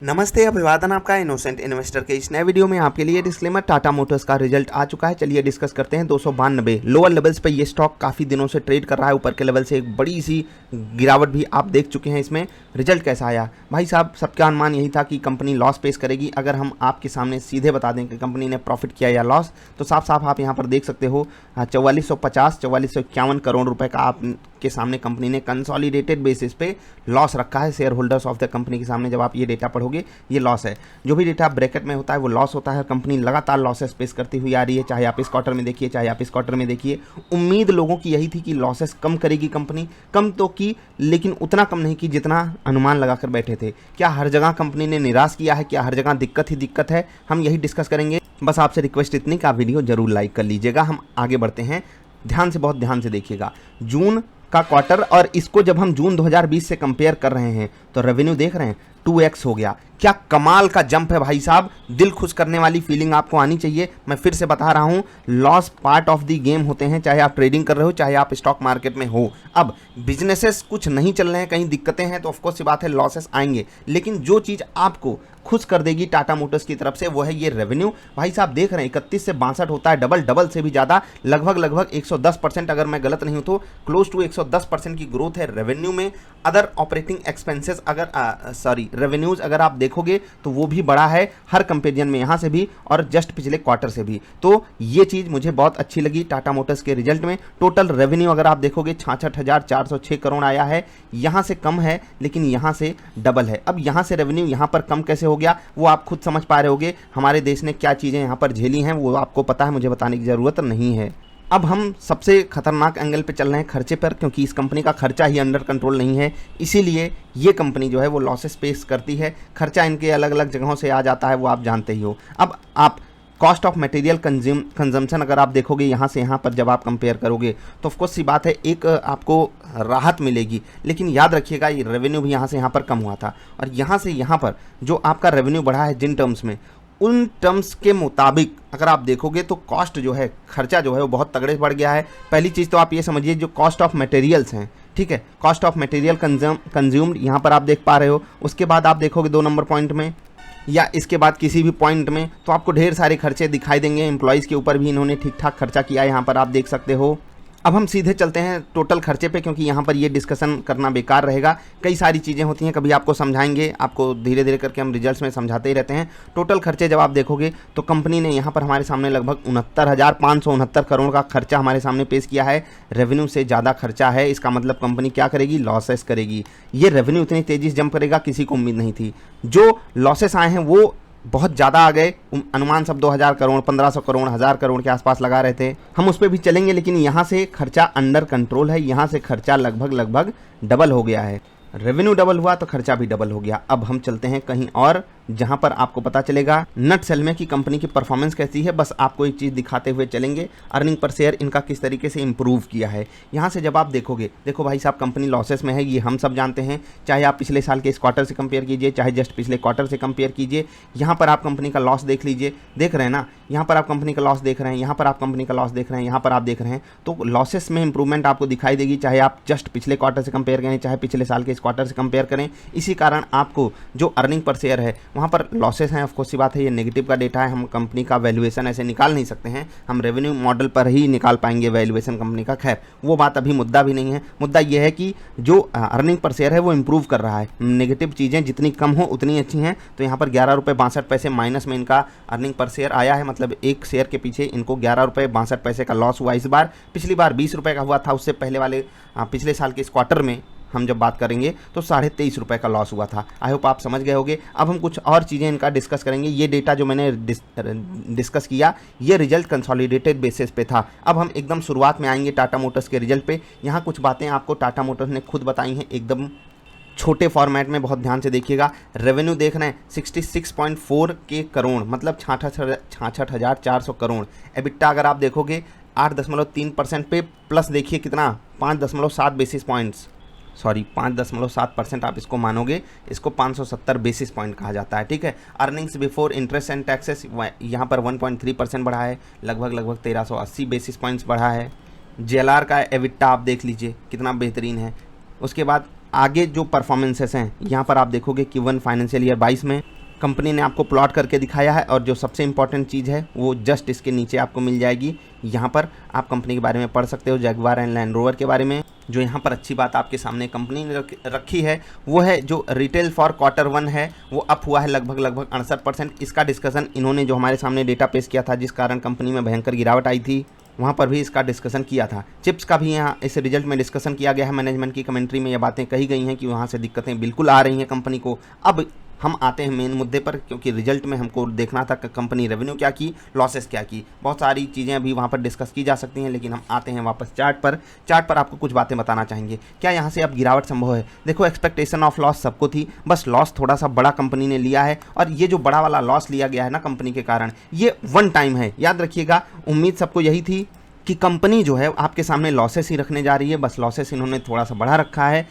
नमस्ते, अभिवादन आपका इनोसेंट इन्वेस्टर के इस नए वीडियो में आपके लिए डिस्क्लेमर। टाटा मोटर्स का रिजल्ट आ चुका है। चलिए डिस्कस करते हैं। 292 लोअर लेवल्स पे ये स्टॉक काफ़ी दिनों से ट्रेड कर रहा है। ऊपर के लेवल से एक बड़ी सी गिरावट भी आप देख चुके हैं। इसमें रिजल्ट कैसा आया भाई साहब? सबका अनुमान यही था कि कंपनी लॉस पेश करेगी। अगर हम आपके सामने सीधे बता दें कि कंपनी ने प्रॉफिट किया या लॉस, तो साफ साफ आप यहाँ पर देख सकते हो 4451 करोड़ रुपए का आपके सामने कंपनी ने कंसोलिडेटेड बेसिस पे लॉस रखा है share holders of the company के सामने। जब आप ये डेटा पढ़ोगे, ये लॉस है। जो भी डेटा ब्रैकेट में होता है वो लॉस होता है। कंपनी लगातार लॉसेस पेश करती हुई आ रही है, चाहे आप इस क्वार्टर में देखिए, चाहे आप इस क्वार्टर में देखिए। उम्मीद लोगों की यही थी कि लॉसेस कम करेगी कंपनी, कम तो की, लेकिन उतना कम नहीं की जितना अनुमान लगाकर बैठे थे। क्या हर जगह कंपनी ने निराश किया है? क्या हर जगह दिक्कत ही दिक्कत है? हम यही डिस्कस करेंगे। बस आपसे रिक्वेस्ट इतनी कि आप वीडियो जरूर लाइक कर लीजिएगा। हम आगे बढ़ते हैं। ध्यान से, बहुत ध्यान से देखिएगा। जून का क्वार्टर और इसको जब हम जून 2020 से कंपेयर कर रहे हैं तो रेवेन्यू देख रहे हैं 2x हो गया। क्या कमाल का जंप है भाई साहब। दिल खुश करने वाली फीलिंग आपको आनी चाहिए। मैं फिर से बता रहा हूं, loss part of the game होते हैं, चाहे आप ट्रेडिंग कर रहे हो, चाहे आप स्टॉक मार्केट में हो। अब बिजनेसेस कुछ नहीं चल रहे हैं, कहीं दिक्कतें हैं, तो ऑफकोर्स सी बात है लॉसेस आएंगे। लेकिन जो चीज़ आपको खुश कर देगी टाटा मोटर्स की तरफ से वो है ये रेवेन्यू। भाई साहब देख रहे हैं 31 से 62 होता है, डबल से भी ज़्यादा, लगभग 110%, अगर मैं गलत नहीं हूँ तो क्लोज टू 110% की ग्रोथ है रेवेन्यू में। अदर ऑपरेटिंग एक्सपेंसेस रेवेन्यूज़ अगर आप देखोगे तो वो भी बढ़ा है हर कंपेरिजन में, यहाँ से भी और जस्ट पिछले क्वार्टर से भी। तो ये चीज़ मुझे बहुत अच्छी लगी टाटा मोटर्स के रिजल्ट में। टोटल रेवेन्यू अगर आप देखोगे 66,406 करोड़ आया है। यहाँ से कम है लेकिन यहाँ से डबल है। अब यहाँ से रेवेन्यू यहाँ पर कम कैसे हो गया वो आप खुद समझ पा रहे होगे। हमारे देश ने क्या चीज़ें यहाँ पर झेली हैं वो आपको पता है, मुझे बताने की ज़रूरत नहीं है। अब हम सबसे खतरनाक एंगल पे चल रहे हैं खर्चे पर, क्योंकि इस कंपनी का खर्चा ही अंडर कंट्रोल नहीं है, इसीलिए ये कंपनी जो है वो लॉसेस पेश करती है। खर्चा इनके अलग अलग जगहों से आ जाता है, वो आप जानते ही हो। अब आप कॉस्ट ऑफ मटेरियल कंजम्पशन अगर आप देखोगे यहाँ से यहाँ पर जब आप कंपेयर करोगे तो ऑफकोर्स सी बात है एक आपको राहत मिलेगी। लेकिन याद रखिएगा ये रेवेन्यू भी यहाँ से यहाँ पर कम हुआ था, और यहाँ से यहाँ पर जो आपका रेवेन्यू बढ़ा है जिन टर्म्स में, उन टर्म्स के मुताबिक अगर आप देखोगे तो कॉस्ट जो है, खर्चा जो है वो बहुत तगड़े बढ़ गया है। पहली चीज़ तो आप ये समझिए जो कॉस्ट ऑफ मटेरियल्स हैं, ठीक है, कॉस्ट ऑफ मटेरियल कंज्यूम्ड यहाँ पर आप देख पा रहे हो। उसके बाद आप देखोगे 2 नंबर पॉइंट में या इसके बाद किसी भी पॉइंट में तो आपको ढेर सारे खर्चे दिखाई देंगे। एम्प्लॉयज़ के ऊपर भी इन्होंने ठीक ठाक खर्चा किया, यहाँ पर आप देख सकते हो। अब हम सीधे चलते हैं टोटल खर्चे पे, क्योंकि यहाँ पर ये डिस्कशन करना बेकार रहेगा। कई सारी चीज़ें होती हैं, कभी आपको समझाएंगे, आपको धीरे धीरे करके हम रिजल्ट्स में समझाते ही रहते हैं। टोटल खर्चे जब आप देखोगे तो कंपनी ने यहाँ पर हमारे सामने लगभग 69,569 करोड़ का खर्चा हमारे सामने पेश किया है। रेवेन्यू से ज़्यादा खर्चा है, इसका मतलब कंपनी क्या करेगी? लॉसेस करेगी। ये रेवेन्यू इतनी तेज़ी से जंप करेगा किसी को उम्मीद नहीं थी। जो लॉसेस आए हैं वो बहुत ज़्यादा आ गए। अनुमान सब 2,000 करोड़, 1,500 करोड़, 1,000 करोड़ के आसपास लगा रहे थे। हम उस पर भी चलेंगे, लेकिन यहाँ से खर्चा अंडर कंट्रोल है। यहाँ से खर्चा लगभग डबल हो गया है। रेवेन्यू डबल हुआ तो खर्चा भी डबल हो गया। अब हम चलते हैं कहीं और जहां पर आपको पता चलेगा नट सेल में कि कंपनी की परफॉर्मेंस कैसी है। बस आपको एक चीज़ दिखाते हुए चलेंगे, अर्निंग पर शेयर इनका किस तरीके से इंप्रूव किया है। यहाँ से जब आप देखोगे, देखो भाई साहब कंपनी लॉसेस में है, ये हम सब जानते हैं। चाहे आप पिछले साल के इस क्वार्टर से कंपेयर कीजिए, चाहे जस्ट पिछले क्वार्टर से कंपेयर कीजिए, यहाँ पर आप कंपनी का लॉस देख लीजिए। देख रहे हैं ना, यहाँ पर आप कंपनी का लॉस देख रहे हैं, यहाँ पर आप कंपनी का लॉस देख रहे हैं, यहाँ पर आप देख रहे हैं। तो लॉसेस में इंप्रूवमेंट आपको दिखाई देगी, चाहे आप जस्ट पिछले क्वार्टर से कंपेयर करें, चाहे पिछले साल के इस क्वार्टर से कंपेयर करें। इसी कारण आपको जो अर्निंग पर शेयर है वहाँ पर लॉसेस हैं। ऑफ कोर्स सी बात है, ये नेगेटिव का डेटा है। हम कंपनी का वैल्यूएशन ऐसे निकाल नहीं सकते हैं, हम रेवेन्यू मॉडल पर ही निकाल पाएंगे वैल्यूएशन कंपनी का। खैर वो बात अभी मुद्दा भी नहीं है। मुद्दा ये है कि जो अर्निंग पर शेयर है वो इंप्रूव कर रहा है। नेगेटिव चीज़ें जितनी कम हो उतनी अच्छी हैं। तो यहाँ पर 11 रुपये 62 पैसे माइनस में इनका अर्निंग पर शेयर आया है, मतलब एक शेयर के पीछे इनको 11 रुपये 62 पैसे का लॉस हुआ इस बार। पिछली बार 20 रुपये का हुआ था, उससे पहले वाले पिछले साल के इस क्वार्टर में हम जब बात करेंगे तो 23.5 रुपये का लॉस हुआ था। आई होप आप समझ गए होंगे। अब हम कुछ और चीज़ें इनका डिस्कस करेंगे। ये डेटा जो मैंने डिस्कस किया ये रिजल्ट कंसोलिडेटेड बेसिस पे था। अब हम एकदम शुरुआत में आएंगे टाटा मोटर्स के रिजल्ट पे। यहाँ कुछ बातें आपको टाटा मोटर्स ने खुद बताई हैं, एकदम छोटे फॉर्मेट में, बहुत ध्यान से देखिएगा। रेवेन्यू देख रहे हैं 66.4 के करोड़, मतलब 66,400 करोड़। एबिटा अगर आप देखोगे 8.3% पे, प्लस देखिए कितना 5.7 बेसिस पॉइंट्स, 5.7% आप इसको मानोगे, इसको 570 बेसिस पॉइंट कहा जाता है, ठीक है। Earnings before interest and taxes यहाँ पर 1.3% बढ़ा है, लगभग 1380 बेसिस पॉइंट्स बढ़ा है। जेएलआर का एबिटा आप देख लीजिए कितना बेहतरीन है। उसके बाद आगे जो परफॉर्मेंसेस हैं यहाँ पर आप देखोगे कि वन फाइनेंशियल ईयर 22 में कंपनी ने आपको प्लॉट करके दिखाया है, और जो सबसे इंपॉर्टेंट चीज़ है वो जस्ट इसके नीचे आपको मिल जाएगी। यहाँ पर आप कंपनी के बारे में पढ़ सकते हो, जगुआर एंड लैंड रोवर के बारे में। जो यहाँ पर अच्छी बात आपके सामने कंपनी ने रखी है वो है जो रिटेल फॉर Q1 है वो अप हुआ है लगभग 68%। इसका डिस्कशन इन्होंने जो हमारे सामने डेटा पेश किया था, जिस कारण कंपनी में भयंकर गिरावट आई थी, वहाँ पर भी इसका डिस्कशन किया था। चिप्स का भी यहाँ इस रिजल्ट में डिस्कशन किया गया है। मैनेजमेंट की कमेंट्री में ये बातें कही गई हैं कि वहाँ से दिक्कतें बिल्कुल आ रही हैं कंपनी को। अब हम आते हैं मेन मुद्दे पर, क्योंकि रिजल्ट में हमको देखना था कि कंपनी रेवेन्यू क्या की, लॉसेस क्या की। बहुत सारी चीज़ें अभी वहाँ पर डिस्कस की जा सकती हैं, लेकिन हम आते हैं वापस चार्ट पर आपको कुछ बातें बताना चाहेंगे। क्या यहाँ से अब गिरावट संभव है? देखो, एक्सपेक्टेशन ऑफ लॉस सबको थी, बस लॉस थोड़ा सा बड़ा कंपनी ने लिया है, और ये जो बड़ा वाला लॉस लिया गया है ना कंपनी के कारण, ये वन टाइम है, याद रखिएगा। उम्मीद सबको यही थी कि कंपनी जो है आपके सामने लॉसेस ही रखने जा रही है, बस लॉसेस इन्होंने थोड़ा सा बढ़ा रखा है।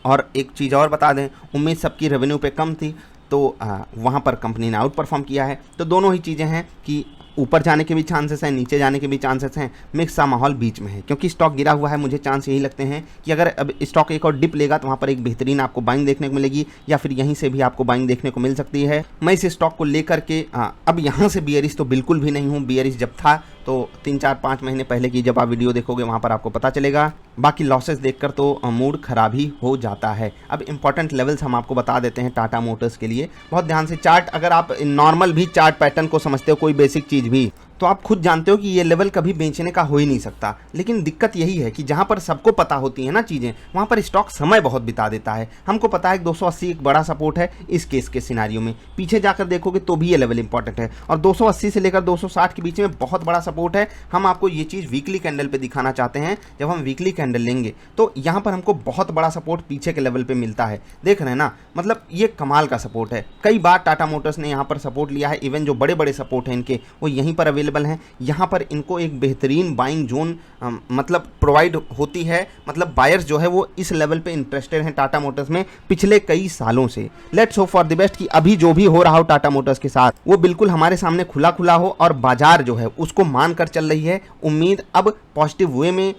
और एक चीज़ और बता दें, उम्मीद सबकी रेवेन्यू पे कम थी, तो वहाँ पर कंपनी ने आउट परफॉर्म किया है। तो दोनों ही चीज़ें हैं कि ऊपर जाने के भी चांसेस हैं, नीचे जाने के भी चांसेस हैं, मिक्स सा माहौल बीच में है। क्योंकि स्टॉक गिरा हुआ है, मुझे चांस यही लगते हैं कि अगर अब स्टॉक एक और डिप लेगा तो वहाँ पर एक बेहतरीन आपको बाइंग देखने को मिलेगी, या फिर यहीं से भी आपको बाइंग देखने को मिल सकती है। मैं इस स्टॉक को लेकर के अब यहाँ से बियरिश तो बिल्कुल भी नहीं हूँ। बियरिश जब था तो 3-4-5 महीने पहले की जब आप वीडियो देखोगे वहाँ पर आपको पता चलेगा। बाकी लॉसेस देखकर तो मूड खराब ही हो जाता है। अब इंपॉर्टेंट लेवल्स हम आपको बता देते हैं टाटा मोटर्स के लिए। बहुत ध्यान से चार्ट, अगर आप नॉर्मल भी चार्ट पैटर्न को समझते हो, कोई बेसिक चीज़ भी, तो आप खुद जानते हो कि ये लेवल कभी बेचने का हो ही नहीं सकता। लेकिन दिक्कत यही है कि जहाँ पर सबको पता होती है ना चीज़ें, वहाँ पर स्टॉक समय बहुत बिता देता है। हमको पता है कि 280 एक बड़ा सपोर्ट है इस केस के सिनारियो में, पीछे जाकर देखोगे तो भी ये लेवल इंपॉर्टेंट है, और 280 से लेकर 260 के बीच में बहुत बड़ा सपोर्ट है। हम आपको ये चीज़ वीकली कैंडल पे दिखाना चाहते हैं। जब हम वीकली कैंडल लेंगे तो यहाँ पर हमको बहुत बड़ा सपोर्ट पीछे के लेवल पे मिलता है, देख रहे हैं ना, मतलब ये कमाल का सपोर्ट है। कई बार टाटा मोटर्स ने यहाँ पर सपोर्ट लिया है, इवन जो बड़े बड़े सपोर्ट हैं इनके वो यहीं पर अवेलेबल हैं। यहाँ पर इनको एक बेहतरीन बाइंग जोन मतलब प्रोवाइड होती है, मतलब बायर्स जो है वो इस लेवल पे इंटरेस्टेड हैं टाटा मोटर्स में पिछले कई सालों से। Let's hope for the best कि अभी जो भी हो रहा हो टाटा मोटर्स के साथ वो बिल्कुल हमारे सामने खुला खुला हो, और बाजार जो है उसको मान कर चल रही है। उम्मीद अब पॉजिटिव वे में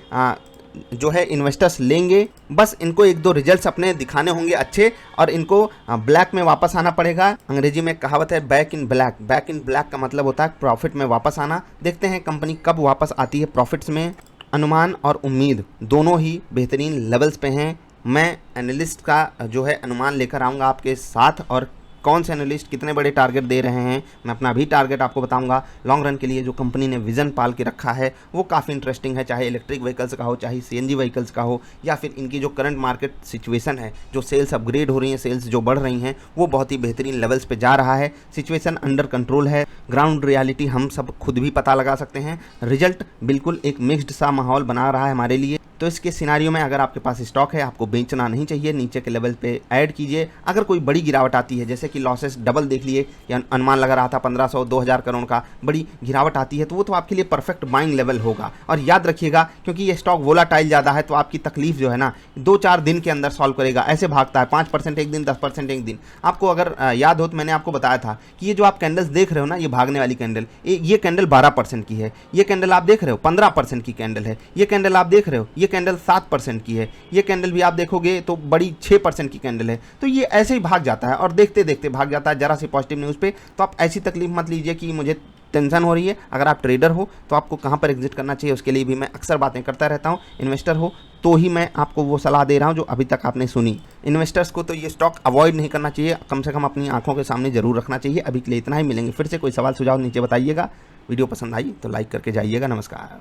जो है इन्वेस्टर्स लेंगे। बस इनको 1-2 रिजल्ट्स अपने दिखाने होंगे अच्छे, और इनको ब्लैक में वापस आना पड़ेगा। अंग्रेजी में कहावत है back in black. Back in black का मतलब होता है प्रॉफिट में वापस आना। देखते हैं कंपनी कब वापस आती है प्रॉफिट्स में। अनुमान और उम्मीद दोनों ही बेहतरीन लेवल्स पे हैं। मैं एनालिस्ट का जो है अनुमान लेकर आऊँगा आपके साथ, और कौन से एनालिस्ट कितने बड़े टारगेट दे रहे हैं मैं अपना भी टारगेट आपको बताऊंगा। लॉन्ग रन के लिए जो कंपनी ने विजन पाल के रखा है वो काफ़ी इंटरेस्टिंग है, चाहे इलेक्ट्रिक व्हीकल्स का हो, चाहे सीएनजी व्हीकल्स का हो, या फिर इनकी जो करंट मार्केट सिचुएशन है, जो सेल्स अपग्रेड हो रही हैं, सेल्स जो बढ़ रही हैं, वो बहुत ही बेहतरीन लेवल्स पे जा रहा है। सिचुएशन अंडर कंट्रोल है, ग्राउंड रियलिटी हम सब खुद भी पता लगा सकते हैं। रिजल्ट बिल्कुल एक मिक्स्ड सा माहौल बना रहा है हमारे लिए। तो इसके सिनारियो में अगर आपके पास स्टॉक है, आपको बेचना नहीं चाहिए, नीचे के लेवल पे ऐड कीजिए। अगर कोई बड़ी गिरावट आती है, जैसे कि लॉसेस डबल देख लिए, या अनुमान लगा रहा था 1500-2000 करोड़ का, बड़ी गिरावट आती है, तो वो तो आपके लिए परफेक्ट बाइंग लेवल होगा। और याद रखिएगा, क्योंकि ये स्टॉक वोलाटाइल ज़्यादा है, तो आपकी तकलीफ जो है ना 2-4 दिन के अंदर सॉल्व करेगा। ऐसे भागता है 5% एक दिन, 10% एक दिन। आपको अगर याद हो तो मैंने आपको बताया था कि ये जो आप कैंडल्स देख रहे हो ना, ये भागने वाली कैंडल, ये कैंडल 12% की है। ये कैंडल आप देख रहे हो 15% की कैंडल है। ये कैंडल आप देख रहे हो, ये कैंडल 7% की है। ये कैंडल भी आप देखोगे तो बड़ी 6% की कैंडल है। तो ये ऐसे ही भाग जाता है, और देखते देखते भाग जाता है जरा सी पॉजिटिव न्यूज़ पे। तो आप ऐसी तकलीफ मत लीजिए कि मुझे टेंशन हो रही है। अगर आप ट्रेडर हो तो आपको कहाँ पर एग्जिट करना चाहिए, उसके लिए भी मैं अक्सर बातें करता रहता हूँ। इन्वेस्टर हो तो ही मैं आपको वो सलाह दे रहा हूँ जो अभी तक आपने सुनी। इन्वेस्टर्स को तो ये स्टॉक अवॉइड नहीं करना चाहिए, कम से कम अपनी आंखों के सामने जरूर रखना चाहिए। अभी के लिए इतना ही, मिलेंगे फिर से। कोई सवाल सुझाव नीचे बताइएगा। वीडियो पसंद आई तो लाइक करके जाइएगा। नमस्कार।